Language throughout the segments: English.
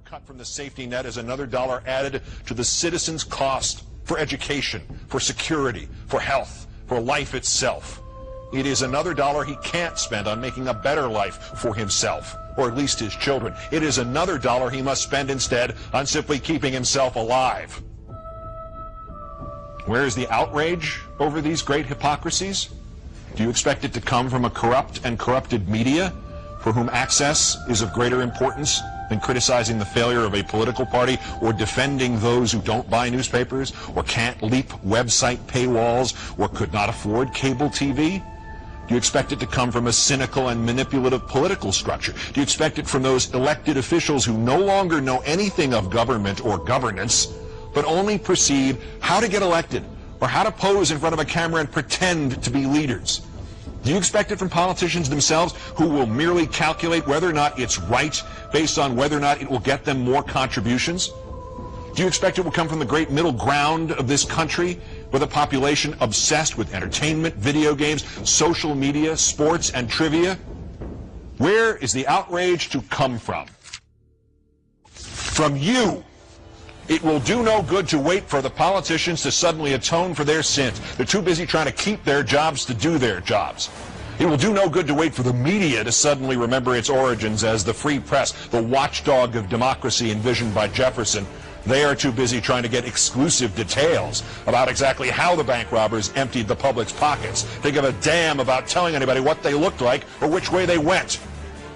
cut from the safety net is another dollar added to the citizens' cost for education, for security, for health, for life itself. It is another dollar he can't spend on making a better life for himself, or at least his children. It is another dollar he must spend instead on simply keeping himself alive. Where is the outrage over these great hypocrisies? Do you expect it to come from a corrupt and corrupted media for whom access is of greater importance than criticizing the failure of a political party or defending those who don't buy newspapers or can't leap website paywalls or could not afford cable TV? Do you expect it to come from a cynical and manipulative political structure? Do you expect it from those elected officials who no longer know anything of government or governance, but only perceive how to get elected or how to pose in front of a camera and pretend to be leaders? Do you expect it from politicians themselves who will merely calculate whether or not it's right based on whether or not it will get them more contributions? Do you expect it will come from the great middle ground of this country with a population obsessed with entertainment, video games, social media, sports, and trivia? Where is the outrage to come from? From you. It will do no good to wait for the politicians to suddenly atone for their sins. They're too busy trying to keep their jobs to do their jobs. It will do no good to wait for the media to suddenly remember its origins as the free press, the watchdog of democracy envisioned by Jefferson. They are too busy trying to get exclusive details about exactly how the bank robbers emptied the public's pockets. They give a damn about telling anybody what they looked like or which way they went.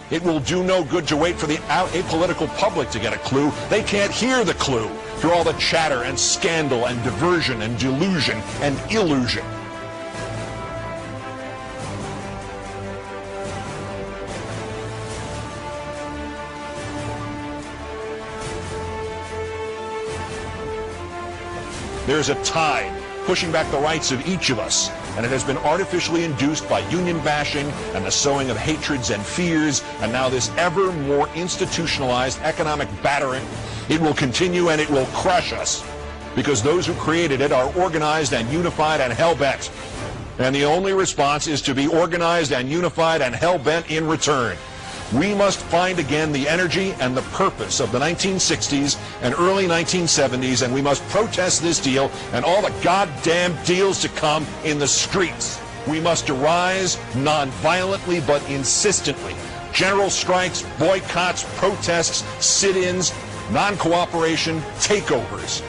It will do no good to wait for the apolitical public to get a clue. They can't hear the clue through all the chatter and scandal and diversion and delusion and illusion. There's a tide pushing back the rights of each of us, and it has been artificially induced by union bashing and the sowing of hatreds and fears, and now this ever more institutionalized economic battering. It will continue and it will crush us, because those who created it are organized and unified and hell-bent. And the only response is to be organized and unified and hell-bent in return. We must find again the energy and the purpose of the 1960s and early 1970s, and we must protest this deal and all the goddamn deals to come in the streets. We must arise non-violently but insistently. General strikes, boycotts, protests, sit-ins, non-cooperation, takeovers.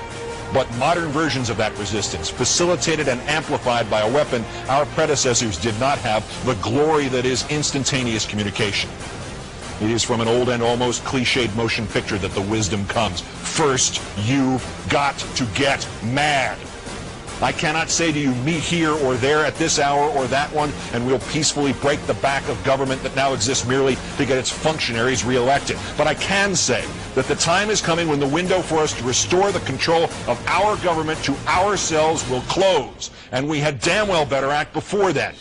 But modern versions of that resistance, facilitated and amplified by a weapon our predecessors did not have, the glory that is instantaneous communication. It is from an old and almost cliched motion picture that the wisdom comes. First, you've got to get mad. I cannot say to you, meet here or there at this hour or that one, and we'll peacefully break the back of government that now exists merely to get its functionaries reelected. But I can say that the time is coming when the window for us to restore the control of our government to ourselves will close, and we had damn well better act before then.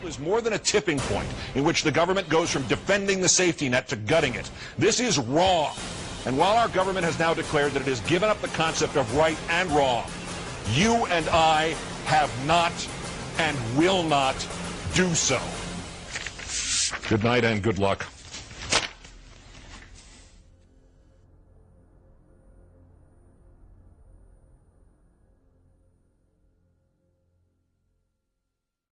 Is more than a tipping point in which the government goes from defending the safety net to gutting it. This is wrong. And while our government has now declared that it has given up the concept of right and wrong, you and I have not and will not do so. Good night and good luck.